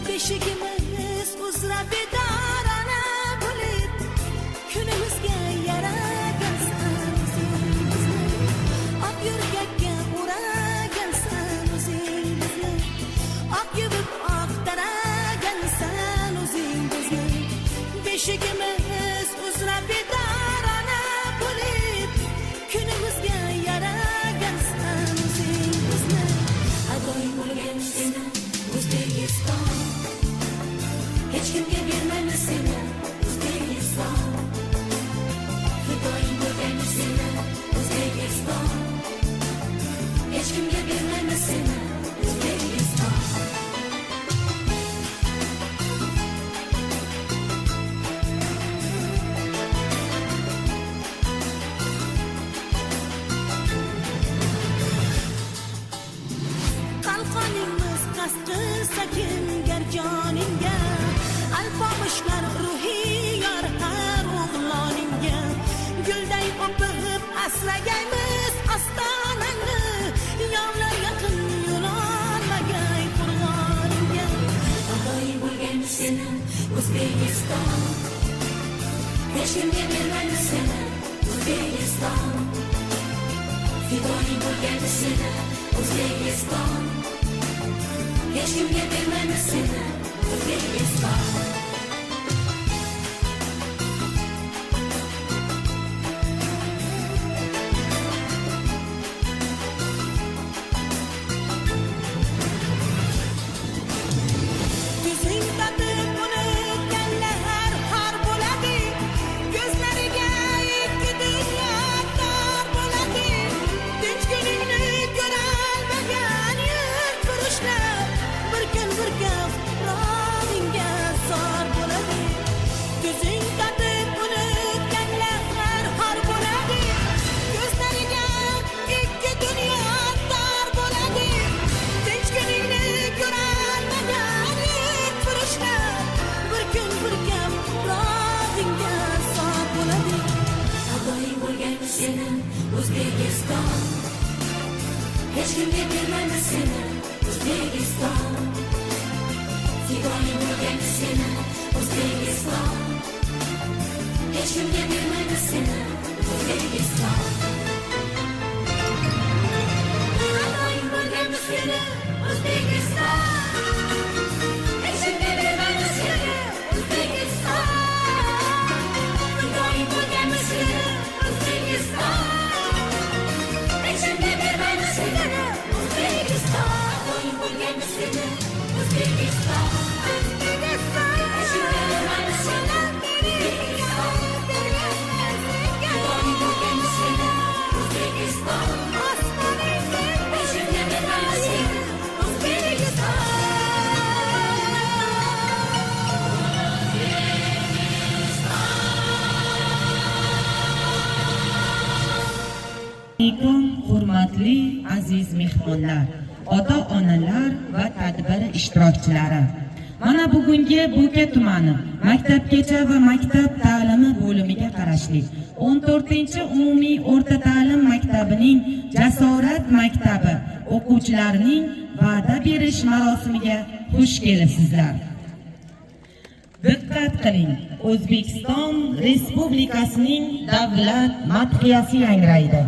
Beshigimiz uzra bedorona bo'lib, kunimizga yaragansan o'zingizni. Oq yo'rgakka o'ragansan o'zingizni. Oq yuvib oq taragansan o'zingizni. Beshigimiz uzra bedorona bo'lib, kunimizga yaragansan o'zingizni. Adoy bo'lgan seni O'zbekiston, hech kimga bermaymiz seni O'zbekiston. Fidoyi bo'lgan seni O'zbekiston, hech kimga bermaymiz seni O'zbekiston. Qalqonimiz qasqir sakin garjoningga, alpomushlar ruhiy yor har o'g'loningga. Gulday o'pib asragaymiz ostonangni, yovlar yaqin yo'lolmagay qo'rg'oningga. Fidoyi bo'lgan seni O'zbekiston, hech kimga bermaymiz seni O'zbekiston. Fidoyi bo'lgan seni O'zbekiston, hech kimga bermaymiz seni O'zbekiston. O'zbekiston, hech kimga bermaymiz seni O'zbekiston. Fidoyi bo'lgan seni O'zbekiston, hech kimga bermaymiz seni O'zbekiston. Fidoyi bo'lgan seni O'zbekiston, hech kimga bermaymiz seni O'zbekiston. Fidoyi bo'lgan seni O'zbekiston, Hurmatli aziz mehmonlar, ota-onalar va tadbir ishtirokchilari. Mana bugungi Bo'ka tumani maktabgacha va maktab ta'limi bo'limiga qarashli 14-umumiy o'rta ta'lim maktabining Jasorat maktabi o'quvchilarining va'da berish marosimiga xush kelibsizlar. Diqqat qiling, O'zbekiston Respublikasining davlat madhiyasi yangraydi.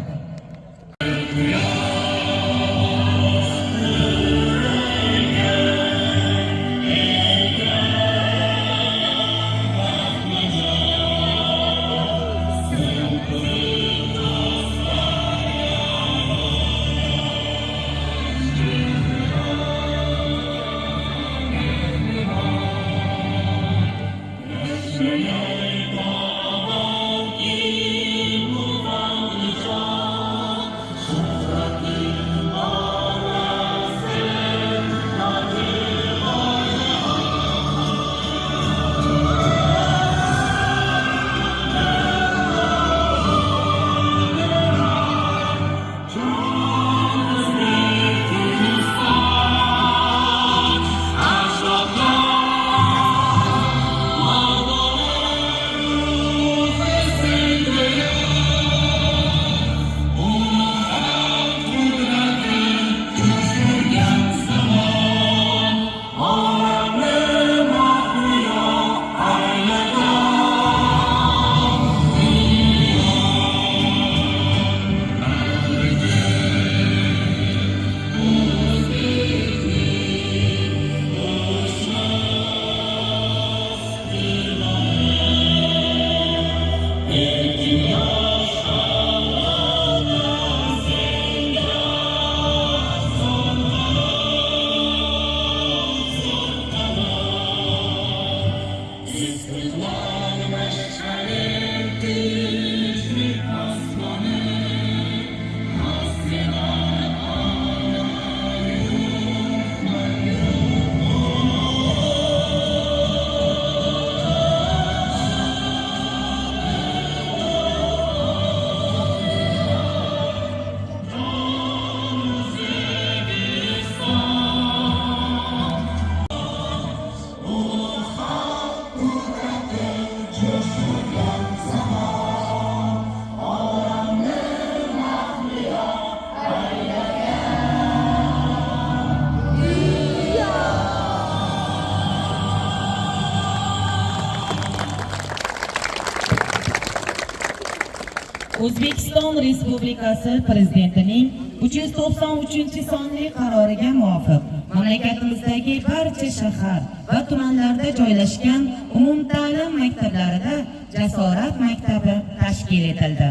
O'zbekiston Respublikasi Prezidentining 393-sonli qaroriga muvofiq mamlakatimizdagi barcha shahar va tumanlarda joylashgan umumta'lim maktablarida Jasorat maktabi tashkil etildi.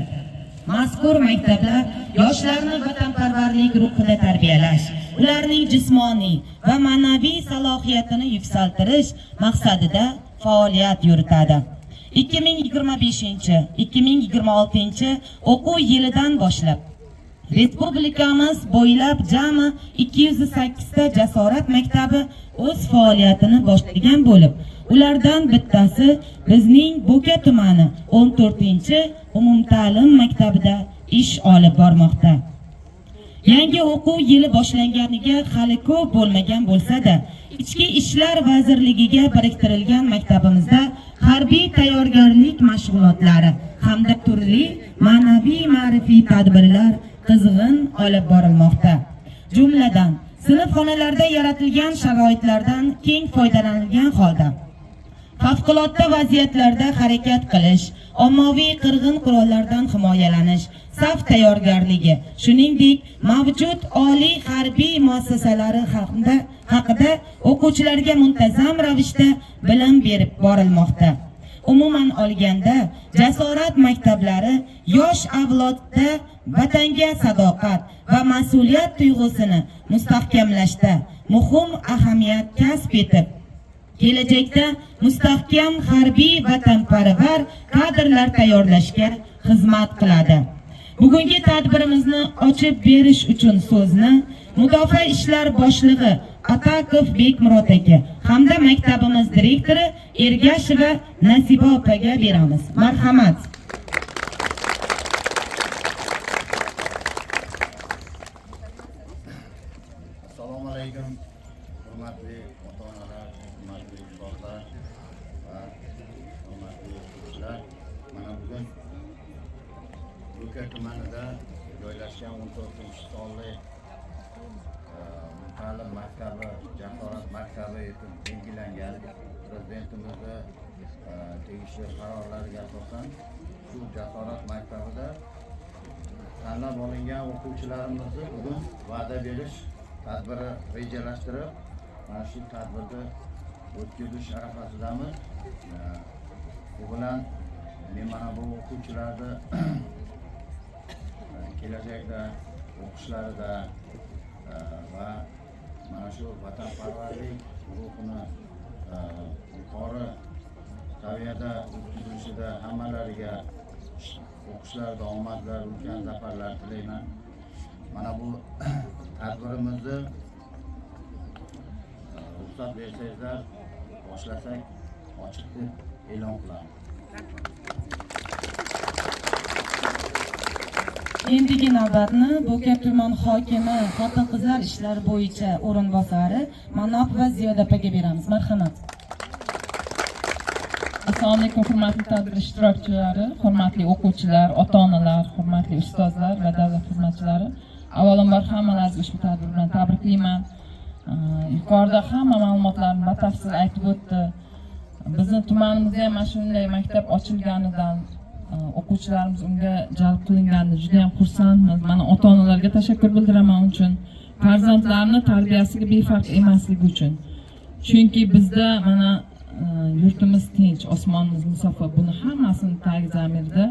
Mazkur maktablar yoshlarni vatanparvarlik ruhida tarbiyalash, ularning jismoniy va ma'naviy salohiyatini yuksaltirish maqsadida faoliyat yuritadi. 2025-2026 o'quv yilidan boshlab respublikamiz bo'ylab jami 208 ta Jasorat maktabi o'z faoliyatini boshlagan bo'lib, ulardan bittasi bizning Bo'ka tumani 14-umumta'lim maktabida ish olib bormoqda. Yangi o'quv yili boshlanganiga hali ko'p bo'lmagan bo'lsa-da, Ichki ishlar vazirligiga biriktirilgan maktabimizda harbiy tayyorgarlik mashg'ulotlari hamda turli ma'naviy ma'rifiy tadbirlar qizg'in olib borilmoqda. Jumladan, sinf xonalarda yaratilgan sharoitlardan keng foydalanilgan holda favqulodda vaziyatlarda harakat qilish, ommaviy qirg'in qurollardan himoyalanish, saf tayyorgarligi, shuningdek mavjud oliy harbiy muassasalari haqida o'quvchilarga muntazam ravishda bilim berib borilmoqda. Umuman olganda, Jasorat maktablari yosh avlodda vatanga sadoqat va mas'uliyat tuyg'usini mustahkamlashda muhim ahamiyat kasb etib, kelajakda mustahkam harbiy vatanparvar kadrlar tayyorlashga xizmat qiladi. Bugungi tadbirimizni ochib berish uchun so'zni Mudofaa ishlar boshlig'i Atakov Bekmurod aka hamda maktabimiz direktori Ergasheva Nasiba opaga beramiz. Marhamat. Assalomu alaykum. Hurmatli ota-onalar, hurmatli ustozlar va hurmatli o'quvchilar. Mana bugun Bo'ka tumanida joylashgan 14-sonli ta'lim maktabi, Jasorat maktabi etib belgilangan. Prezidentimizni tegishli qarorlariga asosan shu Jasorat maktabida tanlab olingan o'quvchilarimizni bugun va'da berish tadbiri rejalashtirib, mana shu tadbirda o'tkazish arafasidamiz. Bu bilan men mana bu o'quvchilarni kelajakda o'qishlarida va mana shu vatanparvarlik ruhini yuqori saviyada o'tkazilishida hammalariga o'qishlarda omadlar, ulkan zafarlar tilayman. Mana bu tadbirimizni ruxsat bersangizlar boshlasak ochiq deb e'lon qilamiz. Endigi navbatni Bo'ka tuman hokimi xotin-qizlar ishlari bo'yicha o'rinbosari Manopova Ziyoda opaga beramiz. Marhamat. Assalomu alaykum hurmatli tadbir ishtirokchilari, hurmatli o'quvchilar, ota-onalar, hurmatli ustozlar va davlat xizmatchilari. Avvalambor hammalarni ushbu tadbir bilan tabriklayman. Yuqorida hamma ma'lumotlarni batafsil aytib o'tdi. Bizning tumanimizda ham mana shunday maktab ochilganidan o'quvchilarimiz unga jalb qilinganidan juda ham xursandmiz. Mana ota-onalarga tashakkur bildiraman uchun, farzandlarni tarbiyasiga befarq emasligi uchun. Chunki bizda mana yurtimiz tinch, osmonimiz musaffo. Buni hammasini tagi zamirda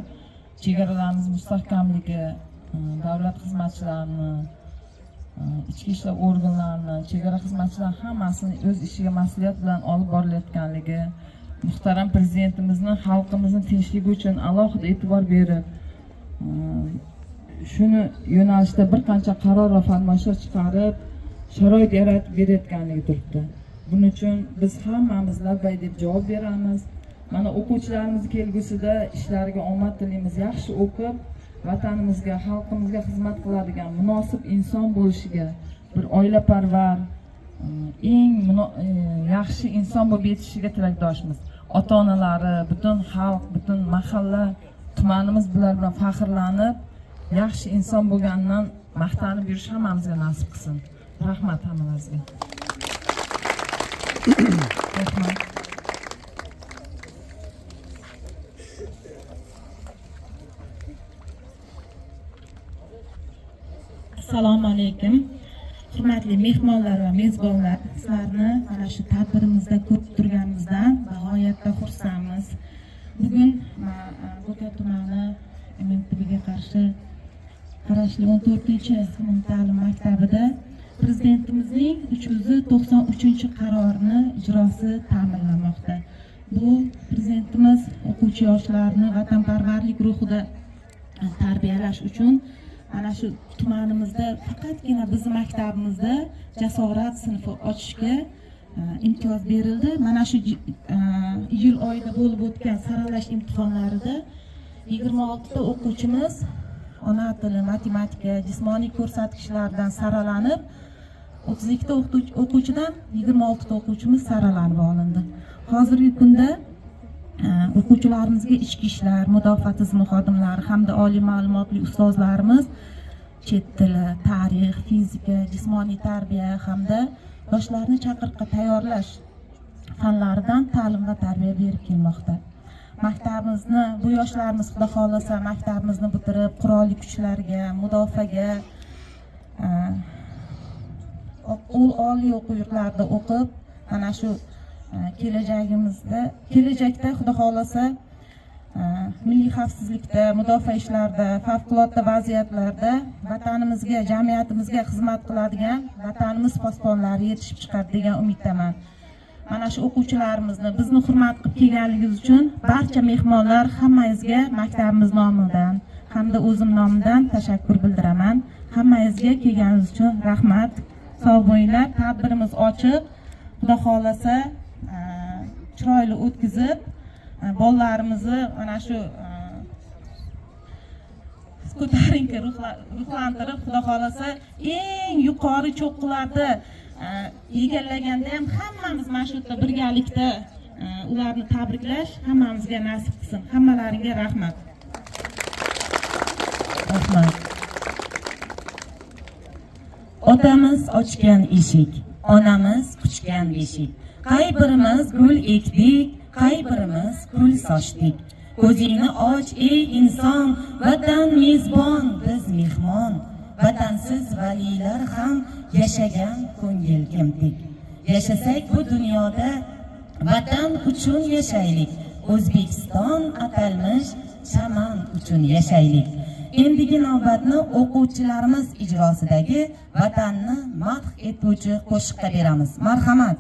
chegaralarimiz mustahkamligi, davlat xizmatchilarini, ichki ishlar organlarini, chegara xizmatchilari hammasini o'z ishiga mas'uliyat bilan olib borilayotganligi, muhtaram prezidentimizning xalqimizning tinchligi uchun alohida e'tibor berib, shuni yo'nalishda bir qancha qaror va farmoyishlar chiqarib, sharoit yaratib berayotganligi turibdi. Buning uchun biz hammamiz labbay deb javob beramiz. Mana o'quvchilarimiz kelgusida ishlariga omad tilaymiz, yaxshi o'qib, vatanimizga, xalqimizga xizmat qiladigan munosib inson bo'lishiga, bir oilaparvar, eng yaxshi inson bo'lib yetishiga tilakdoshmiz. Ota-onalari, butun xalq, butun mahalla, tumanimiz bular bilan faxrlanib, yaxshi inson bo'lganidan maqtanib yurish hammamizga nasib qilsin. Rahmat hammalaringizga. Rahmat. Assalomu alaykum. Hurmatli mehmonlar va mezbonlar, sizlarni mana shu tadbirimizda ko'rib turganimizdan g'oyatda xursandmiz. Bugun Bo'ka tumani MTBga qarshi qarashli 14-umumta'lim maktabida Prezidentimizning 393-qarorini ijrosi ta'minlanmoqda. Bu Prezidentimiz o'quvchi yoshlarni vatanparvarlik ruhida tarbiyalash uchun mana shu tumanimizda faqatgina bizning maktabimizda jasorat sinfi ochishga imtiyoz berildi. Mana shu iyul oyida bo'lib o'tgan saralash imtihonlarida 26 ta o'quvchimiz ona tili, matematika, jismoniy ko'rsatkichlardan saralanib, 32 ta o'quvchidan 26 ta o'quvchimiz saralanib olindi. Hozirgi kunda o'quvchilarimizga ichki ishlar, mudofaa tizimi xodimlari hamda oliy ma'lumotli ustozlarimiz chet tili, tarix, fizika, jismoniy tarbiya hamda yoshlarni chaqiriqqa tayyorlash fanlaridan ta'lim va tarbiya berib kelmoqda. Maktabimizni bu yoshlarimiz xudo xolasa maktabimizni bitirib qurolli kuchlarga, mudofaaga, oliy o'quv yurtlarida o'qib, mana shu kelajakda xudo xolasa milliy xavfsizlikda, mudofaa ishlarida, favqulodda vaziyatlarda vatanimizga, jamiyatimizga xizmat qiladigan vatanimiz posbonlari yetishib chiqadi degan umiddaman. Mana shu o'quvchilarimizni, bizni hurmat qilib kelganligingiz uchun barcha mehmonlar hammangizga maktabimiz nomidan hamda o'zim nomidan tashakkur bildiraman. Hammangizga kelganingiz uchun rahmat. Sog' bo'linglar. Tadbirimiz ochiq. Xudo xolasa chiroyli o'tkazib, bolalarimizni mana shu ko'tarinki ruhlantirib, xudo xolasa eng yuqori cho'qqilarda egallaganda ham hammamiz mana shu yerda birgalikda ularni tabriklash hammamizga nasib qilsin. Hammalaringga rahmat. Rahmat. Otamiz ochgan eshik, onamiz quchgan beshik. Qay birimiz gul ekdik, qay birimiz kul sochdik. Ko'zingni och ey inson, vatan mezbon, biz mehmon. Vatansiz valilar ham yashagan ko'ngil kimtik. Yashasak bu dunyoda vatan uchun yashaylik. O'zbekiston atalmish chaman uchun yashaylik. Endigi navbatni o'quvchilarimiz ijrosidagi vatanni madh etuvchi qo'shiqqa beramiz. Marhamat.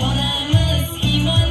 Boramiz iymon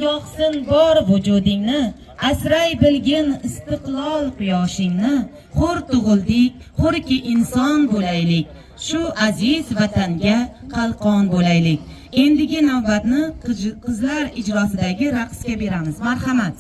yoqsin bor vujudingni, asray bilgin istiqlol quyoshingni. Hur tug'ildik, hurki inson bo'laylik, shu aziz vatanga qalqon bo'laylik. Endigi navbatni qizlar ijrosidagi raqsga beramiz. Marhamat.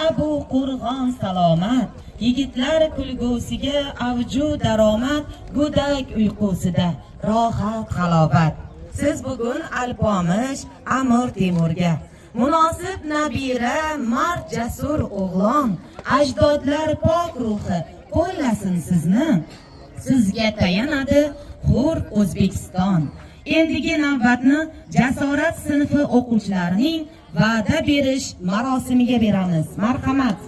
Abu Qurg'on salomat, yigitlar kulgusiga avju daromad, go'dak uyqusida rohat halovat. Siz bugun alpomish Amir Temurga munosib nabira, mard jasur o'g'lon, ajdodlar pok ruhi qo'llasin sizni. Sizga tayanadi hur O'zbekiston. Endigi navbatni jasorat sinfi o'quvchilarining va'da berish marosimiga beramiz. Marhamat.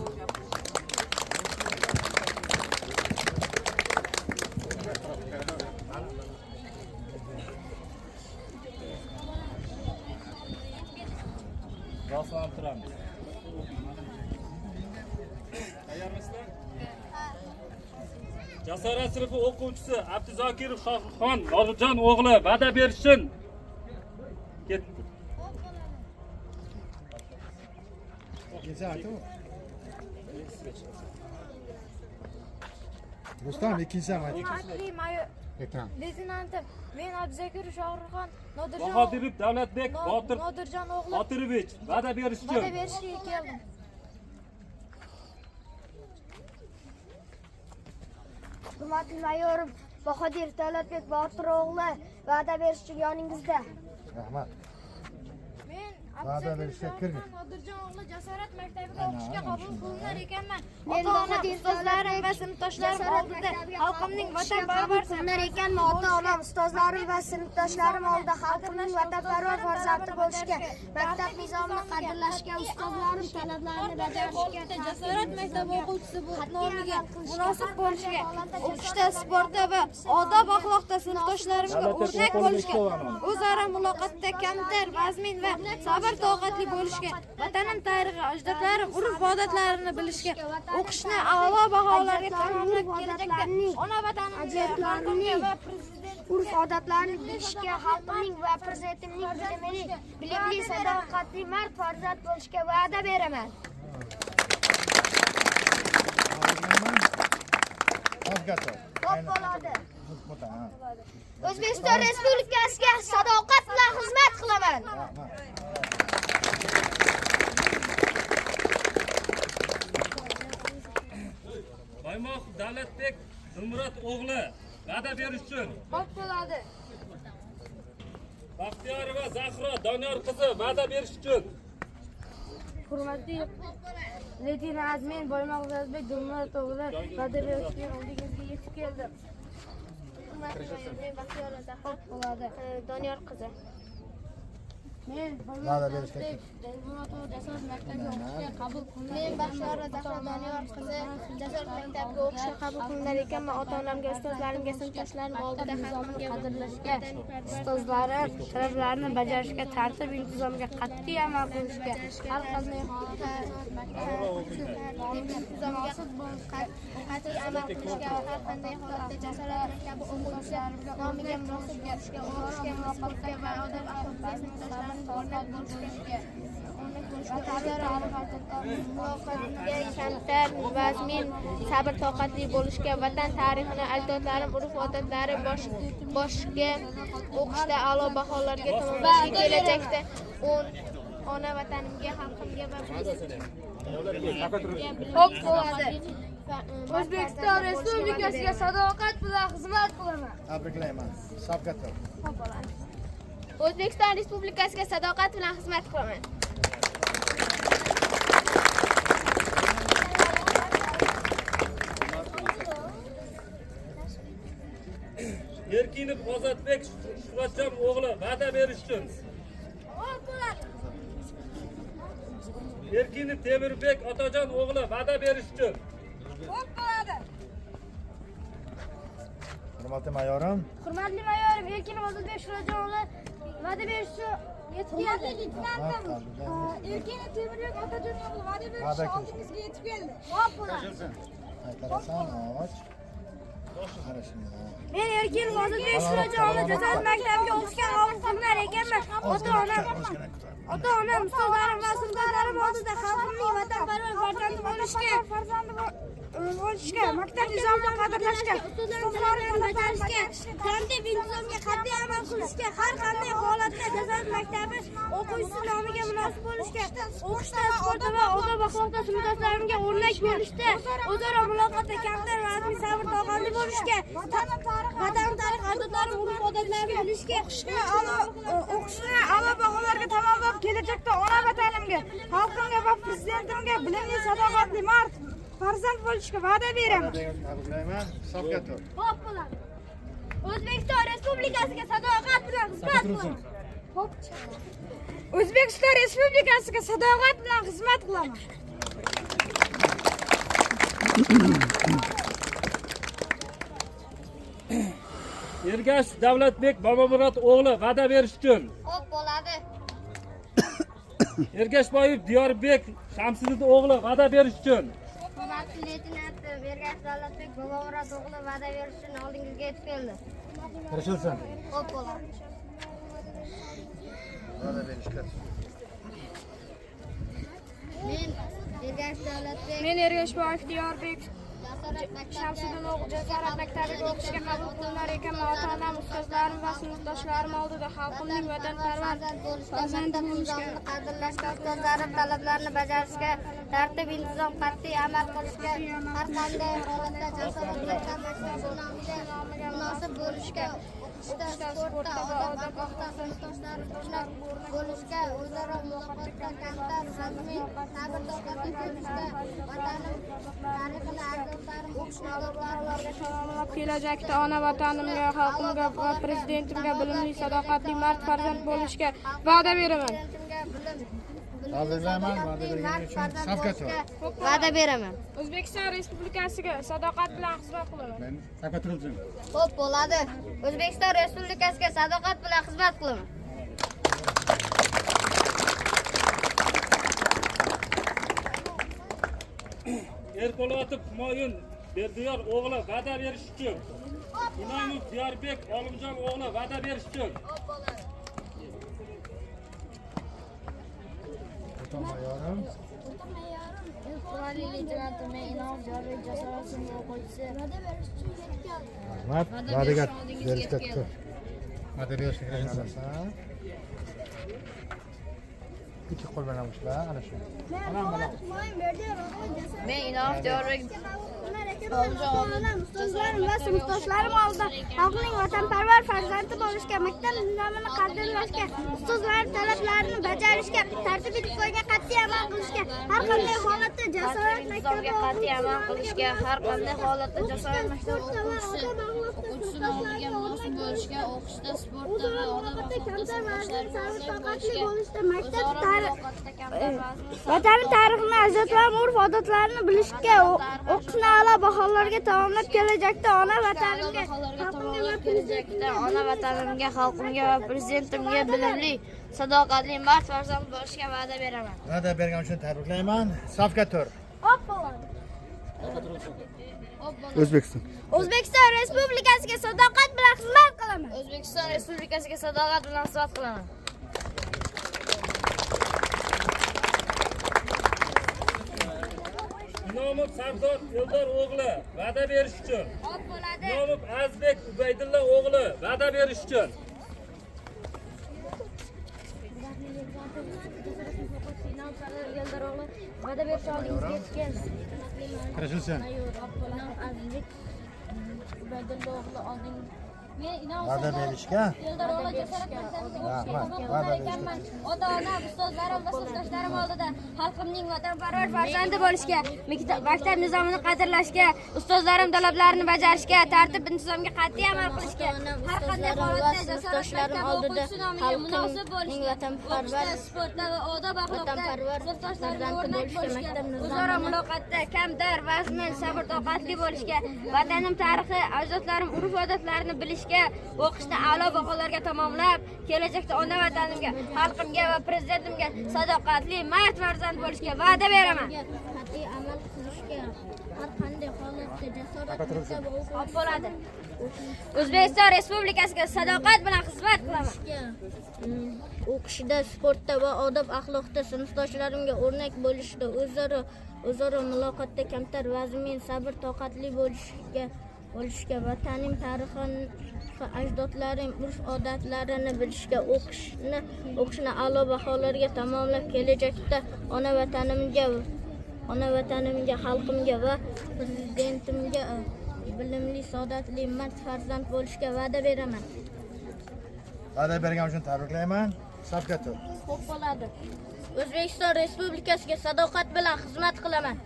Jasorat sinfi o'quvchisi Abduzokirov Shohruxxon Nozirjon o'g'li va'da berishsin. Ketdi. Rustam ikkinchi samat. Leytenantim, men Abduzokirov Shohruxxon Bahodirov Davlatbek Nodirjon o'g'li Botirovich va'da berishsin. va'da berishga keldim. Hurmatli mayorim Bahodirov Davlatbek Botir o'g'li va'da berish uchun yoningizda. Rahmat. Men Va'da berishga kirgin. Nodirjon o'g'li Jasorat maktabiga Aynen, o'qishga aynen, qabul shunday. qilinar ekanman. Ota-onam, ustozlarim va sinfdoshlarim oldida xalqimning vatanparvar qilinar ekanman. Ota-onam, ustozlarim va sinfdoshlarim oldida xalqimning vatanparvar farzandi bo'lishga, maktab nizomini qadrlashga, ustozlarim talablarini bajarishga, Jasorat maktabi o'quvchisi bu nomiga munosib bo'lishga, o'qishda, sportda va odob axloqda sinfdoshlarimga o'rnak bo'lishga, o'zaro muloqotda kamtar, vazmin va sabr toqatli bo'lishga, vatanim tarixi, ajdodlarim urf-odatlarini bilishga, o'qishni a'lo baholarga tamomlab kelajakda ona vatanimga, xalqimga va urf-odatlarini bilishga, xalqimning va prezidentimning bilimli, sadoqatli mard farzand bo'lishga va'da beraman. Savgator. Bo'ladi. Muhtaram. O'zbekiston Respublikasiga sadoqat bilan xizmat qilaman. Baymoq Davlatbek Zumrad o'g'li va'da berish uchun. Xo'p bo'ladi. Baxtiyorova Zahro Doniyor qizi va'da berish uchun. Hurmatli leytenant Azmin Boymoq Davlatbek Zumrad o'g'li va'da berish uchun oldingizga yetib keldim. Xo'p bo'ladi. Doniyor qizi. Men Va'da berishga kirgin. Men Baxtiyorova Zahro Doniyor qizi Jasorat maktabiga o'qishga qabul qilinar ekanman. Ota-onamga, ustozlarimga, sinfdoshlarim oldida xalqimga qadrlashga, ustozlarim talablarini bajarishga, tartib intizomga qat'iy amal qilishga, har qanday holatda intizomga qat'iy amal qilishga va har qanday holatda Jasorat maktabi o'quvchisi nomiga munosib bo'lishga, o'qishga, muloqotga va odob axloqda sinfdoshlarim o'rnak bo'lishga, muloqotga kamtar, vazmin, sabr toqatli bo'lishga, vatan tarixini, ajdodlarim urf-odatlari boshga o'qishda a'lo baholarga tamomlashga, kelajakda ona vatanimga, xalqimga va xo'p bo'ladi. O'zbekiston Respublikasiga sadoqat bilan xizmat qilaman. Tabriklayman. Savgator. Xo'p bo'ladi. O'zbekiston Respublikasiga sadoqat bilan xizmat qilaman. Erkinov Ozodbek Shuhratjon o'g'li va'da berish uchun. Xo'p bo'ladi. Erkinov Temirbek Otajon o'g'li va'da berish uchun. Xo'p bo'ladi. Hurmatli mayorim. Hurmatli mayorim, Erkinov Ozodbek Shuhratjon o'g'li va'da berish uchun yetib keldi. Erkinov Temirbek Otajon o'g'li va'da berish uchun oldingizga yetib keldi. Xo'p bo'ladi. Aytarasan, och. Qarashini. Men Erkinov Ozodbek Shuhratjon o'g'li Jasorat maktabiga o'qishga qabul qilinar ekanman. Ota-onam, ustozlarim va sinfdoshlarim oldida xalqimning vatanparvar farzandi bo'lishga, maktab nizomini qadrlashga, ustozlarimni bajarishga, tartib intizomga qat'iy amal qilishga, har qanday holatda Jasorat maktabi o'quvchisi nomiga munosib bo'lishga, o'qishda, sportda va odob axloqda sinfdoshlarimga o'rnak bo'lishda, o'zaro muloqotda kamtar, vazmin, sabr toqatli bo'lishga, vatan tarix, ajdodlarim urf-odatlarini bilishga, o'qishni a'lo baholarga tamomlab kelajakda ona vatanimga, xalqimga va prezidentimga bilimli, sadoqatli mard farzand bo'lishga va'da beraman. Tabriklayman. Savgator. Xo'p bo'ladi. O'zbekiston Respublikasiga sadoqat bilan xizmat qilaman. Xo'p. O'zbekiston Respublikasiga sadoqat bilan xizmat qilaman. Ergash Davlatbek Bobomurod o'g'li va'da berish uchun. Xo'p bo'ladi. Ergashboyev Diyorbek Shamsiddin o'g'li va'da berish uchun. Hurmatli leytenant Ergash Davlatbek Bobomurod o'g'li va'da berish uchun oldingizga yetib keldi. Kirishilsin. Xo'p bo'ladi. Va'da berishga. Men Ergash Davlatbek. Men Ergashboyev Diyorbek Shamsiddin o'g'li jasorat maktabiga o'qishga qabul qilinar ekanman. Ota-onam, ustozlarim va sinfdoshlarim oldida xalqimning vatanparvar farzandi bo'lishga, qadrlashga, ustozlarim talablarini bajarishga, tartib intizom qat'iy amal qilishga, har qanday holatda jasoratli munosib bo'lishga, o'qishda, sportda va odob axloqda bo'lishga, o'zaro muloqotdan kamtar, samimiy, sabr-toqatli bo'lishga, vatanim tarixini, ajdodlarim o'qishlarga salomlab, kelajakda ona vatanimga, xalqimga va prezidentimga bilimli, sadoqatli mard farzand bo'lishga va'da beraman. Tabriklayman, va'da berganing uchun. Safga tur. Va'da beraman. O'zbekiston Respublikasiga sadoqat bilan xizmat qilaman. Men safga turibsan. Xo'p, bo'ladi. O'zbekiston Respublikasiga sadoqat bilan xizmat qilaman. Erpo'latov Humoyun Berdiyor o'g'li va'da berish uchun. Inomov Diyorbek Olimjon o'g'li va'da berish uchun. Mayorim. Qur'onli leytenanti Inomov Diyorbek jasorat sinfi o'quvchisi. Rahmat. Va'daga berishga tur. Va'da berishga kirishsan. Ikki qo'l bilan ushla, ana shu. Men Inomov Diyorbek ustozlarim va sinfdoshlarim oldida xalqning vatanparvar farzandi bo'lishga, maktab nizomini qadrlashga, ustozlar talablarini bajarishga, tartib intizomga qat'iy amal qilishga, har qanday holatda jasorat maktabi qat'iy amal qilishga, har qanday holatda jasorat maktabi o'quvchisi nomiga munosib bo'lishga, o'qishda, sportda va odob bo'lishda, maktab vatani tarixini, ajdodlarim urf-odatlarini bilishga, o'qishni a'lo baholarga tamomlab, kelajakda ona vatanimga, xalqimga va prezidentimga bilimli, sadoqatli mard farzand bo'lishga va'da beraman. Va'da bergan uchun tabriklayman. Safga tur. O'zbekiston Respublikasiga sadoqat bilan xizmat qilaman. O'zbekiston Respublikasiga sadoqat bilan xizmat qilaman. Inomov Sardor Eldor o'g'li va'da berish uchun. Inomov Azbek Ubaydulla o'g'li va'da berish uchun. Va'da berish oldingizga yetgan. Kirishilsin. Va'da berishga. Rahmat. Va'da berishga. Ota-onam, ustozlarim va sinfdoshlarim oldida xalqimning vatanparvar farzandi bo'lishga, maktab nizomini qadrlashga, ustozlarim talablarini bajarishga, tartib intizomga qat'iy amal qilishga, har qanday holatda sinfdoshlarim oldida xalqimning vatanparvar sportda va odob axloqda sinfdoshlarimga o'rnak bo'lishga, o'zaro muloqotda kamtar, vazmin, sabr-toqatli bo'lishga, vatanim tarixi, ajdodlarim urf-odatlarini bilishga, o'qishni a'lo baholarga tamomlab, kelajakda ona vatanimga, xalqimga va prezidentimga sadoqatli mard farzand bo'lishga va'da beraman. Qat'iy amal qilishga, har qanday holatda jasorat bo'ladi. O'zbekiston Respublikasiga sadoqat bilan xizmat qilaman. O'qishda, sportda va odob axloqda sinfdoshlarimga o'rnak bo'lishda, o'zaro muloqotda kamtar, vazmin, sabr-toqatli bo'lishga, vatanim tarixini, ajdodlarim urf-odatlarini bilishga, o'qishni a'lo baholarga tamomlab, kelajakda ona vatanimga, xalqimga va prezidentimga bilimli, sadoqatli mard farzand bo'lishga va'da beraman. Va'da bergan uchun tabriklayman. Safga tur. Xo'p bo'ladi. O'zbekiston Respublikasiga sadoqat bilan xizmat qilaman.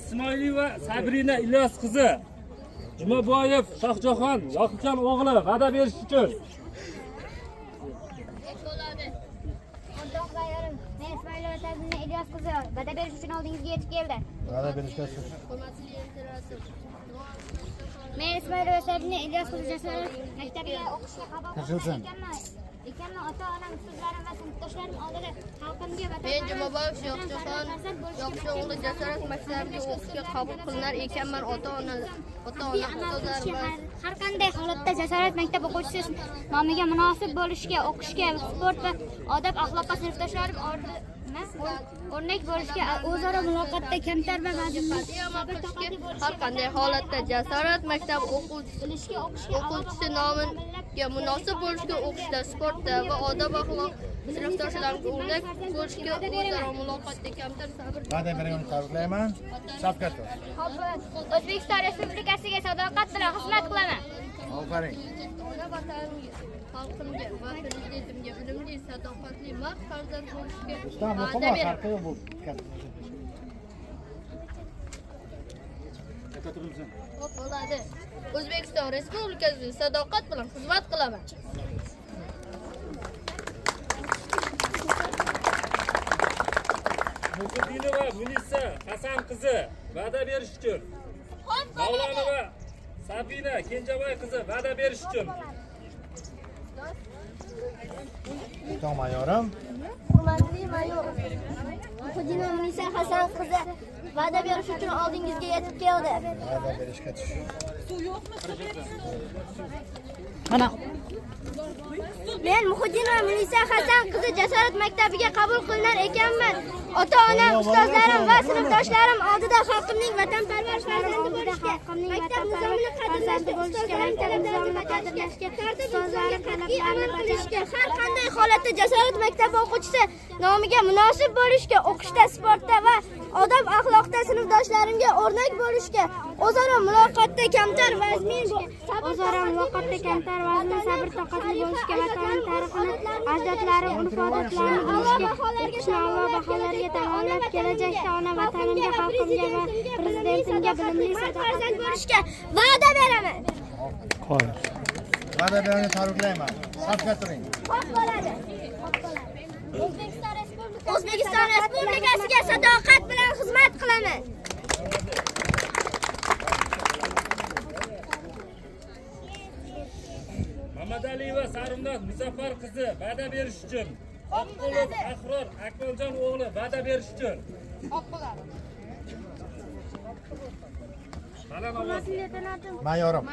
Ismoilova Sabrina Ilyos qizi Jumaboyev Shohjahon Yoqubjon o'g'li va'da berish uchun. Men Ismoilova Sabrina Ilyos qizi va'da berish uchun oldingizga yetib keldi. Va'da berishga tur. Men Ismoilova Sabrina Ilyos qizi jasorat maktabiga o'qishga qabul Kirishilsin. ekanman. Ota-onam, ustozlarim va sinfdoshlarim oldida xalqimga va Men Jumaboyev Shohjahon Yoqubjon o'g'li jasorat maktabiga o'qishga qabul qilinar ekanman. Ota-ona, ustozlarim va har qanday holatda jasorat maktab o'quvchisi nomiga munosib bo'lishga, o'qishga, sport va odob axloqqa sinfdoshlarim o'rnak bo'lishga, o'zaro muloqotda kamtar va qat'iy amal qilishga, har qanday holatda jasorat maktab o'quvchisi nomiga munosib bo'lishga, o'qishda, sportda va odob axloq sinfdoshlariga o'rnak bo'lishga, o'zaro muloqotda kamtar, sabr. Va'da bergan tabriklayman. Shavkat. O'zbekiston Respublikasiga sadoqat bilan xizmat qilaman. Aferin. Ona vatanimga, xalqimga va prezidentimga bilimli, sadoqatli mard farzand bo'lishga va'da beraman. Xo'p, bo'ladi. O'zbekiston Respublikasiga sadoqat bilan xizmat qilaman. Muhiddinova Munisa Hasan qizi va'da berish uchun. Mavlonova Sabina Kenjavoy qizi va'da berish uchun. Tom mayorim. Hurmatli mayor. Muhiddinova Munisa Hasan qizi va'da berish uchun oldingizga yetib keldi. Va'da berishga tush. Men Muhiddinova Munisa Hasan qizi Jasorat maktabiga qabul qilinar ekanman. Ota-onam, ustozlarim va sinfdoshlarim oldida xalqimning vatanparvar farzandi bo'lishga, maktab nizomini qadrlashga, ustozlarim qat'iy amal qilishga, har qanday holatda Jasorat maktabi o'quvchisi nomiga munosib bo'lishga, o'qishda, sportda va odob axloqda sinfdoshlarimga o'rnak bo'lishga, o'zaro muloqotda kamtar vazmin, sabr toqatli bo'lishga, vatanning tarixini, ajdodlarim urf-odatlarini bilishga, o'qishni a'lo baholarga tamomlab, kelajakda ona vatanimga, xalqimga va prezidentimga bilimli farzand bo'lishga va'da beraman. Va'da bergan tabriklayman. Shavkat turing. Xo'p bo'ladi. O'zbekiston Respublikasiga sadoqat bilan xizmat qilaman. Mamadaliyeva Sarvinoz Muzaffar qizi va'da berish uchun. Oqqulov Ahror Akmaljon o'g'li va'da berish uchun. Baland ovoz. Mayorim.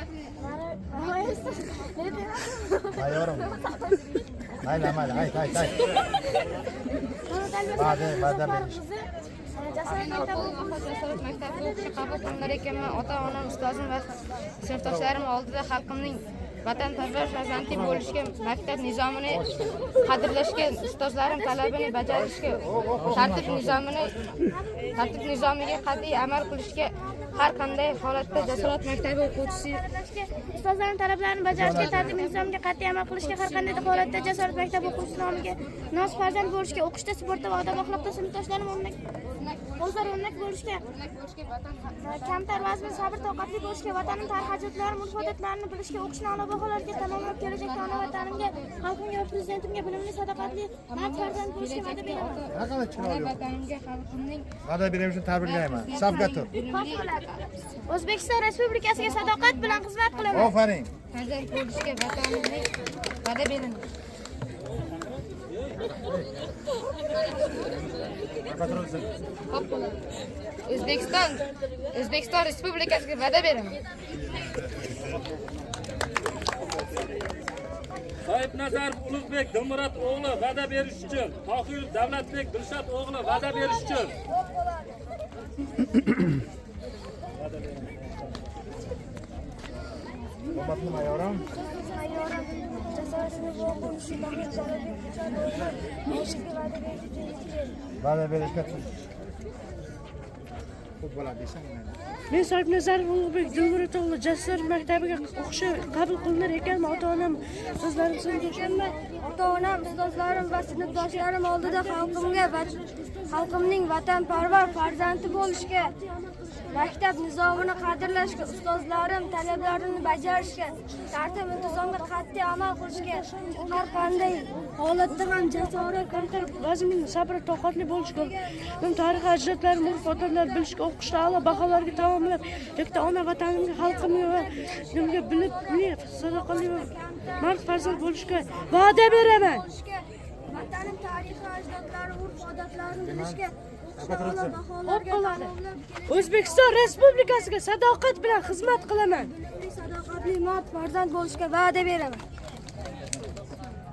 Mayorim. Mayli. Va'da berish. Jasorat maktabiga o'qishga qabul qilinar ekanman. Ota-onam, ustozim va sinfdoshlarim oldida xalqimning vatanparvar farzandi bo'lishga, maktab nizomini qadrlashga, ustozlarim talabini bajarishga, tartib nizomiga qat'iy amal qilishga, har qanday holatda Jasorat maktabi o'quvchisi ustozlarning talablarini bajarishga, tartib nizomiga qat'iy amal qilishga, har qanday holatda Jasorat maktabi o'quvchisi nomiga munosib farzand bo'lishga, o'qishda, sportda va odob axloqda sinfdoshlarim o'zaro o'rnak bo'lishga, kamtar vazmin, sabr toqatli bo'lishga, vatanning tarix ajdodlari, urf-odatlarini bilishga, o'qishni a'lo baholarga tamomlab, kelajakda ona vatanimga, xalqimga va prezidentimga bilimli, sadoqatli mard farzand bo'lishga va'da beraman. vatanimga, xalqimning Va'da bergan uchun tabriklayman. Shavkat tur. O'zbekiston Respublikasiga sadoqat bilan xizmat qilaman. Aferin. farzand bo'lishga, vatanimga va'da beraman. O'zbekiston Respublikasiga va'da beraman. Soyibnazarov Ulug'bek Dilmurod o'g'li va'da berish uchun. Tohirov Davlatbek Dilshod o'g'li va'da berish uchun. Hurmatli mayorim. Va'da berishga tush. Xo'p bo'ladi desang. Men Soyibnazarov Ulug'bek Dilmurod o'g'li Jasorat maktabiga o'qishga qabul qilinar ekanman. Ota-onam, ustozlarim, sinfdoshlarim, Ota-onam, ustozlarim va sinfdoshlarim oldida xalqimning vatanparvar farzandi bo'lishga, maktab nizomini qadrlashga, ustozlarim talablarini bajarishga, tartib intizomga qat'iy amal qilishga, har qanday holatda ham jasorat, kamtar vazmin, sabr toqatli bo'lishga, tarix ajdodlarim, urf-odatlar bilishga, o'qishda a'lo baholarga tamomlab, kelajakda ona vatanimga, xalqimga va nimga bilimli, sadoqatli mard farzand bo'lishga va'da beraman. Vatanning tarixi, ajdodlari, urf-odatlarini bilishga, O'zbekiston Respublikasiga sadoqat bilan xizmat qilaman. Sadoqatli mard farzand bo'lishga va'da beraman.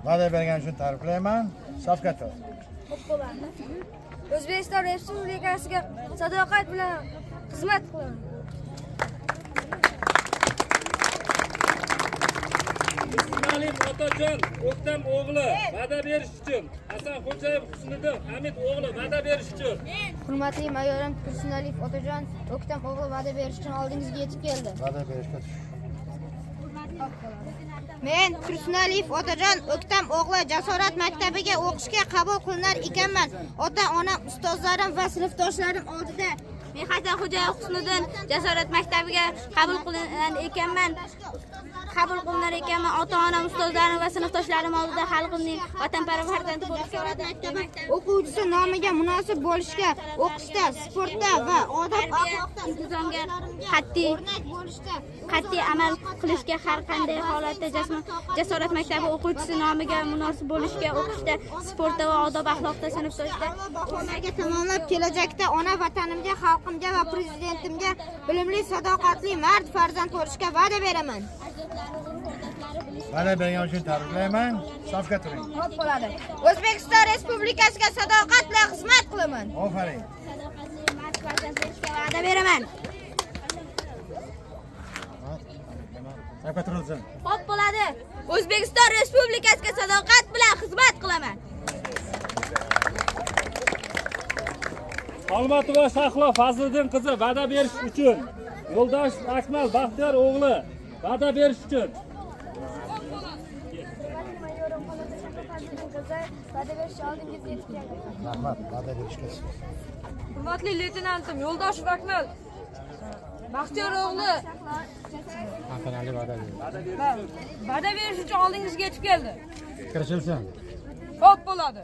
Va'da bergan uchun tabriklayman. Shavkat tur. O'zbekiston Respublikasiga sadoqat bilan xizmat qilaman. Tursunaliyev Otajon O'ktam o'g'li va'da berish uchun, Hasanxo'jayev Husniddin Hamid o'g'li va'da berish uchun. Hurmatli mayorim Tursunaliyev Otajon O'ktam o'g'li va'da berish uchun oldingizga yetib keldi. Va'da berishga Men Tursunaliyev Otajon O'ktam o'g'li Jasorat maktabiga o'qishga qabul qilinar ekanman. Ota-onam, ustozlarim va sinfdoshlarim oldida men Hasanxo'jayev Husniddin Jasorat maktabiga qabul qilinar ekanman. Ota-onam, ustozlarim va sinfdoshlarim oldida xalqimning vatanparvar farzandi Jasorat maktabi o'quvchisi nomiga munosib bo'lishga, o'qishda, sportda va odob-axloqda intizomga qat'iy amal qilishga, har qanday holatda Jasorat maktabi o'quvchisi nomiga munosib bo'lishga, o'qishda, sportda va odob-axloqda sinfdoshda o'qishga tamomlab kelajakda ona vatanimga, xalqimga va prezidentimga bilimli, sadoqatli mard farzand bo'lishga va'da beraman. Va'da bergan uchun tabriklayman. Safga turing. Xo'p bo'ladi. O'zbekiston Respublikasiga sadoqat bilan xizmat qilaman. Aferin. Va'da beraman. Safga turilsin. Xo'p bo'ladi. O'zbekiston Respublikasiga sadoqat bilan xizmat qilaman. Xolmatova Shahlo Fazliddin qizi va'da berish uchun. Yo'ldosh Akmal Baxtiyor o'g'li va'da berish uchun. Rahmat, va'da berishga. Hurmatli leytenantim Yo'ldoshev Akmal Baxtiyor o'g'li Tantanali va'da berdi. va'da berish uchun oldingizga yetib keldi. Kirishilsin. Xo'p bo'ladi.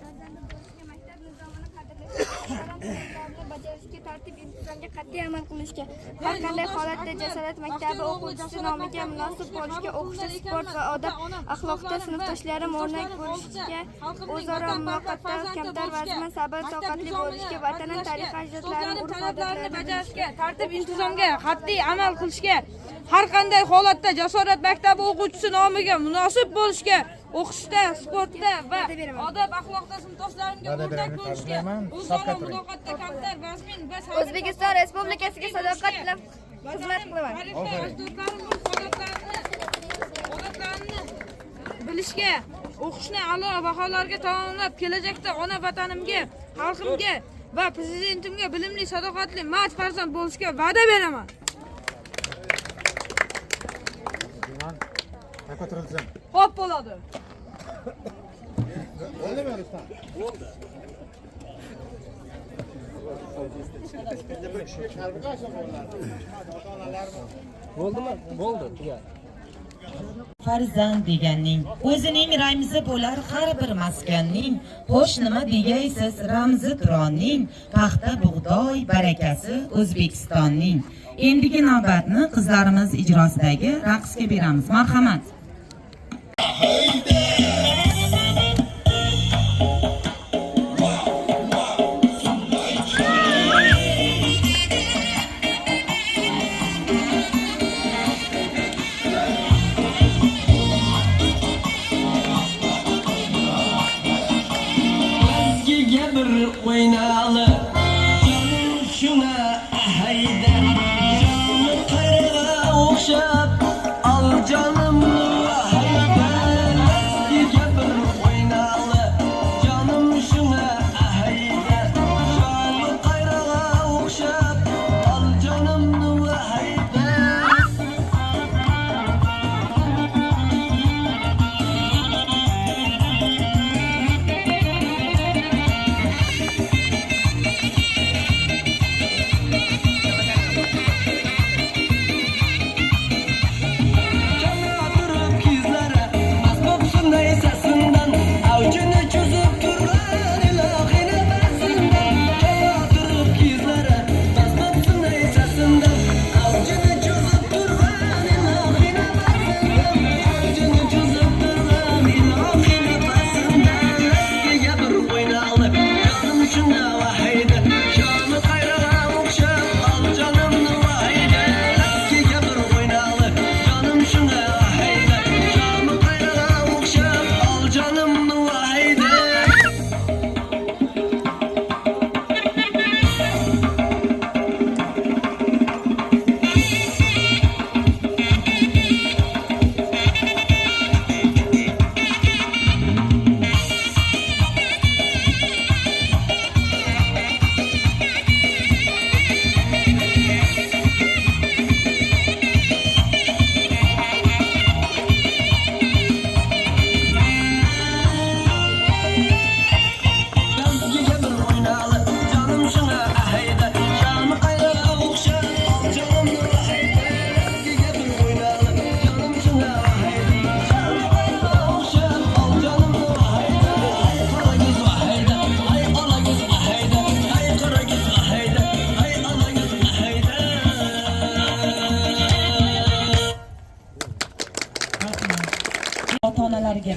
Bajarishga, tartib-intizomga qat'iy amal qilishga, har qanday holatda Jasorat maktabi o'quvchisi nomiga munosib bo'lishga, o'qishda, sport va odob-axloqda sinfdoshlarim o'rnak bo'lishga, o'zaro muloqotda kamtar vazmin, sabr, toqatli bo'lishga, vatanim, tarix, ajdodlarim, urf-odatlarini bajarishga, tartib-intizomga qat'iy amal qilishga, har qanday holatda Jasorat maktabi o'quvchisi nomiga munosib bo'lishga, o'qishda, sportda va odob-axloqda sinfdoshlarimga o'rnak bo'lishga, o'zaro muloqotda kamtar vazmin va O'zbekiston Respublikasiga sadoqat bilan xizmat qilaman. Odatlarini bilishga, o'qishni a'lo baholarga tamomlab kelajakda ona vatanimga, xalqimga va prezidentimga bilimli, sadoqatli mard farzand bo'lishga va'da beraman. Safga turilsin. Xo'p bo'ladi. Bo'ldimi Rustam? Bo'ldi. Bo'ldimi? Bo'ldi. Farzand deganning o'zining ramzi bo'lar har bir maskanning. Xo'sh nima degaysiz ramzi Turonning, paxta bug'doy barakasi O'zbekistonning. Endigi navbatni qizlarimiz ijrosidagi raqsga beramiz. Marhamat. Oynalı canım şuna hayda canımı karığa okşap al canımı hayda eskice bir oynalı canım şuna hayda canımı karığa okşap al canımı hayda.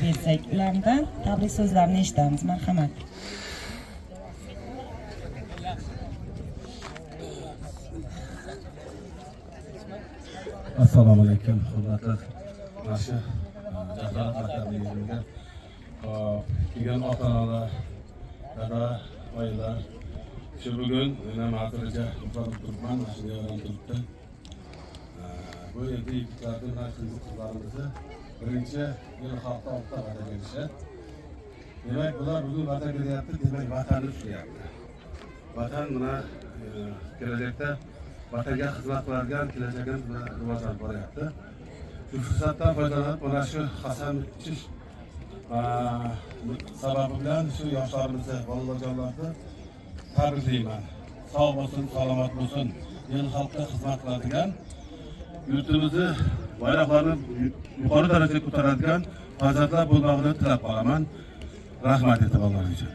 bersak, ulardan tabrik so'zlarini eshitamiz. Marhamat. Assalomu alaykum, hurmatli mana Jasorat maktabiga kelgan ota-onalar, dada, oilalar, shu bugun meni ma'zurga yuqorib turibman, mana shunga yordam turibdi. Bu yerda yigitlarni, mana shu qizlarimizni birinchi yil xalqqa va'da berishadi. Demak, bular bugun va'da beryapti, demak vatanni suyapti. Vatan mana kelajakda vatanga xizmat qiladigan kelajagimiz bilan rivojlanib boryapti. Shu fursatdan foydalanib mana shu qasam ichish sababi bilan shu yoshlarimizni, bolajonlarni tabriklayman. Sog' bo'lsin, salomat bo'lsin, el xalqqa xizmat qiladigan, yurtimizni bayroqlarini yuqori darajaga ko'taradigan farzandlar bo'lmog'ini tilab qolaman. Rahmat e'tiborlaringiz uchun.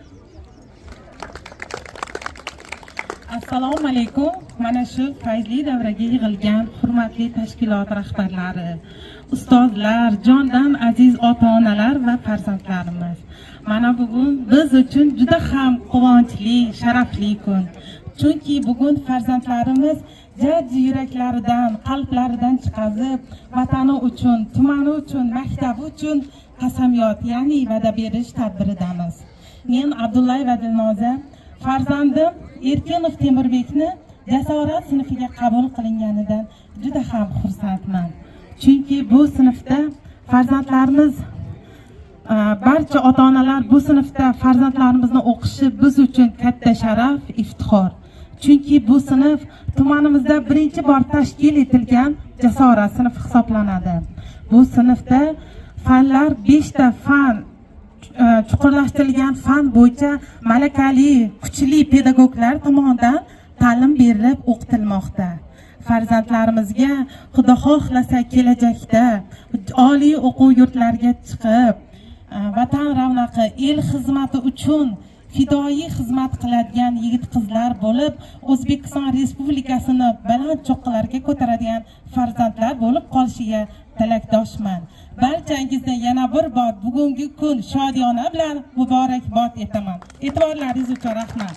Assalomu alaykum. Mana shu fayzli davraga yig'ilgan hurmatli tashkilot rahbarlari, ustozlar, jondan aziz ota-onalar va farzandlarimiz. Mana bugun biz uchun juda ham quvonchli, sharafli kun. Chunki bugun farzandlarimiz jajji yuraklaridan, qalblaridan chiqazib, vatani uchun, tumani uchun, maktabi uchun qasamyod, ya'ni va'da berish tadbiridamiz. Men Abdullayev va Dilnoza farzandim Erkinov Temirbekni jasorat sinfiga qabul qilinganidan juda ham xursandman. Chunki bu sinfda farzandlarimiz, barcha ota-onalar bu sinfda farzandlarimizni o'qishi biz uchun katta sharaf, iftixor. Chunki bu sinf tumanimizda birinchi bor tashkil etilgan jasorat sinfi hisoblanadi. Bu sinfda fanlar 5 ta fan chuqurlashtirilgan fan bo'yicha malakali, kuchli pedagoglar tomonidan ta'lim berilib o'qitilmoqda. Farzandlarimizga Xudo xohlasa kelajakda oliy o'quv yurtlariga chiqib, vatan ravnaqi, el xizmati uchun fidoyi xizmat qiladigan yigit-qizlar bo'lib, O'zbekiston Respublikasini baland cho'qqilarga ko'taradigan farzandlar bo'lib qolishiga tilakdoshman. Barchangizga yana bir bor bugungi kun shodiyona bilan muborakbod etaman. E'tiborlaringiz uchun rahmat.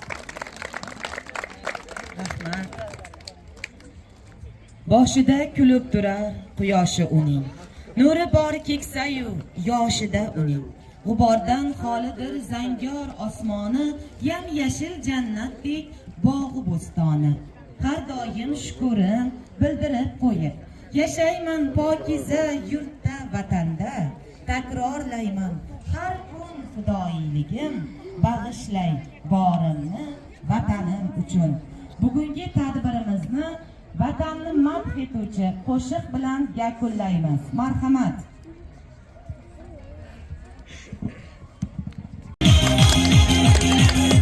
Rahmat. Boshida kulib turar quyoshi uning. Nuri bor keksayu yoshida uning. G'ubordan xolidir zangor osmoni, yam-yashil jannatdek bog'i bo'stoni. Har doim shukrim bildirib qo'yib, yashayman pokiza yurtda vatanda. Takrorlayman har kun fidoyiligim, bag'ishlay borimni vatanim uchun. Bugungi tadbirimizni vatanni madh etuvchi qo'shiq bilan yakunlaymiz. Marhamat. Yeah.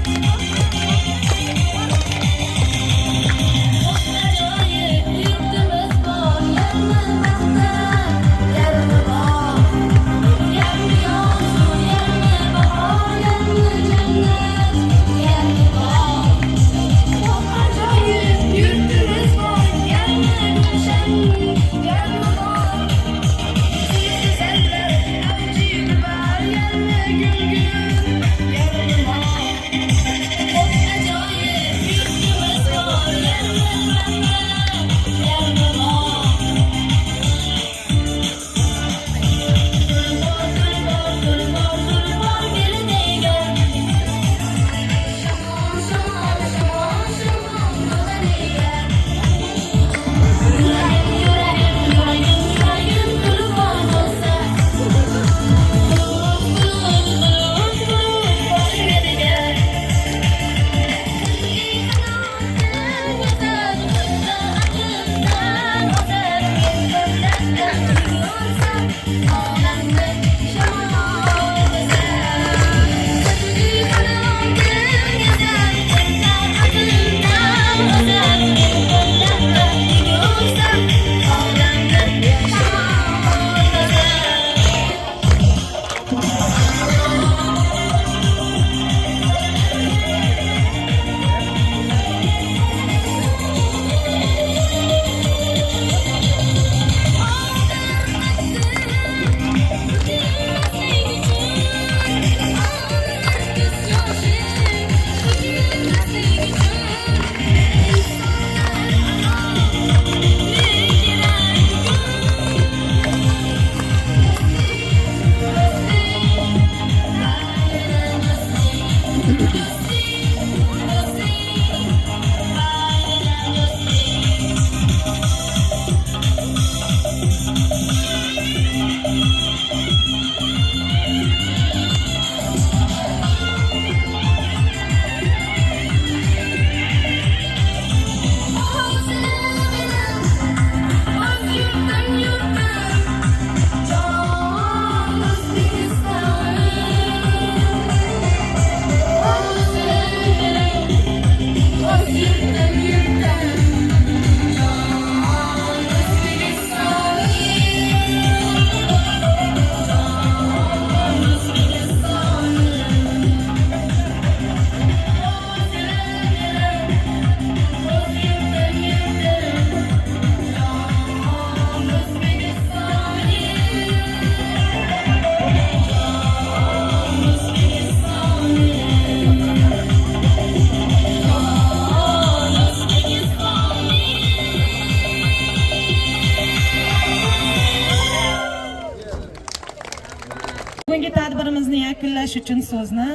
yakunlash uchun so'zni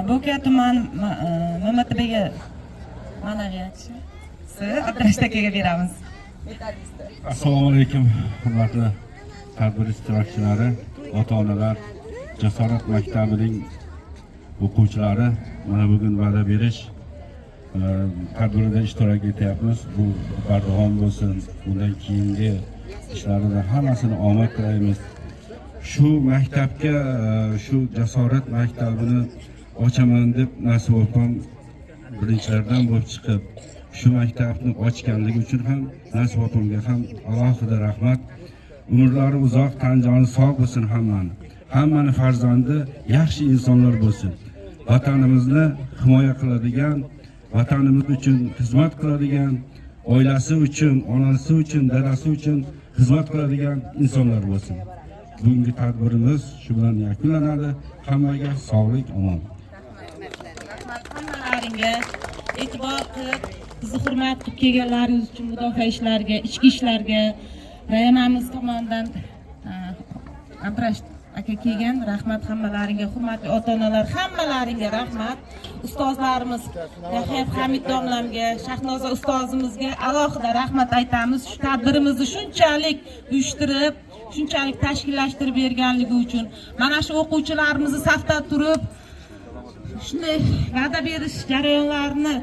Bo'ka tuman MMTBga ma'naviyatchi Abdurash akaga beramiz. Assalomu alaykum, hurmatli tadbir ishtirokchilari, ota-onalar, Jasorat maktabining o'quvchilari, mana bugun va'da berish tadbirida ishtirok etyapmiz. Bu bardavom bo'lsin. Bundan keyingi ishlarida hammasini omad tilaymiz. Shu maktabga, shu Jasorat maktabini ochaman deb Nasib opam birinchilardan bo'lib chiqib, shu maktabni ochganligi uchun ham Nasib opamga ham alohida rahmat. Umrlari uzoq, tan joni sog' bo'lsin hammani. Hammani farzandi yaxshi insonlar bo'lsin. Vatanimizni himoya qiladigan, vatanimiz uchun xizmat qiladigan, oilasi uchun, onasi uchun, dadasi uchun xizmat qiladigan insonlar bo'lsin. Bugungi tadbirimiz shu bilan yakunlanadi. Hammaga sog'lik, omon. Rahmat hammalaringga, e'tibor qilib, bizni hurmat qilib kelganlaringiz uchun mudofaa ishlariga, ichki ishlarga rayonamiz tomonidan Abdurash aka kelgan. Rahmat hammalaringga, hurmatli ota-onalar, hammalaringga rahmat. Ustozlarimiz Yahya Hamid domlamga, Shahnoza ustozimizga alohida rahmat aytamiz. Shu tadbirimizni shunchalik uyushtirib, shunchalik tashkillashtirib berganligi uchun, mana shu o'quvchilarimizni safda turib shunday va'da berish jarayonlarini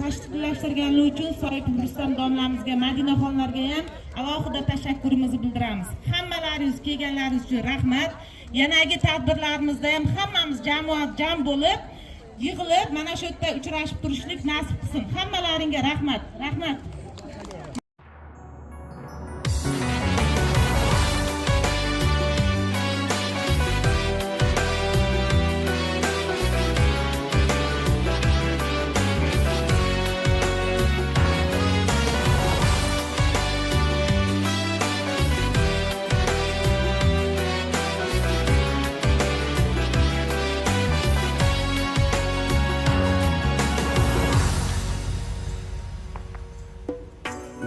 tashkillashtirganligi uchun Soipov Rustam domlamizga, Madinaxonlarga ham alohida tashakkurimizni bildiramiz. Hammalaringiz kelganlaringiz uchun rahmat. Yanagi tadbirlarimizda ham hammamiz jamoat jam bo'lib, yig'ilib mana shu yerda uchrashib turishlik nasib qilsin. Hammalaringga rahmat. Rahmat.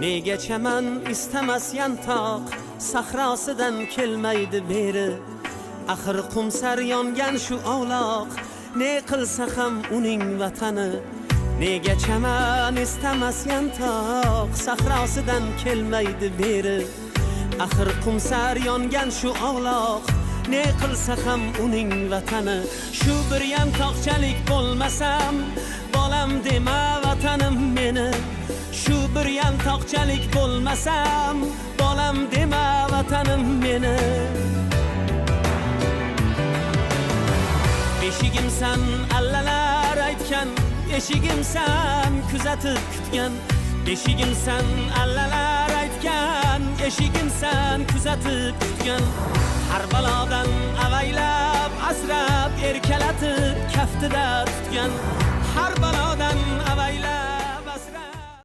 Nega chaman istamas yantoq sahrosidan kelmaydi beri, axir qumsar yongan shu ovloq ne qilsa ham uning vatani. Nega chaman istamas yantoq sahrosidan kelmaydi beri, axir qumsar yongan shu ovloq ne qilsa ham uning vatani. Shu bir yantoqchalik bo'lmasam bolam dema vatanim meni, shu bir yantoqchalik bo'lmasam bolam dema vatanim meni. Beshigimsan allalar aytgan, eshigimsan kuzatib kutgan. Beshigimsan allalar aytgan, eshigimsan kuzatib kutgan. Har balodan avaylab asrab erkalatib kaftida tutgan. Har balodan avaylab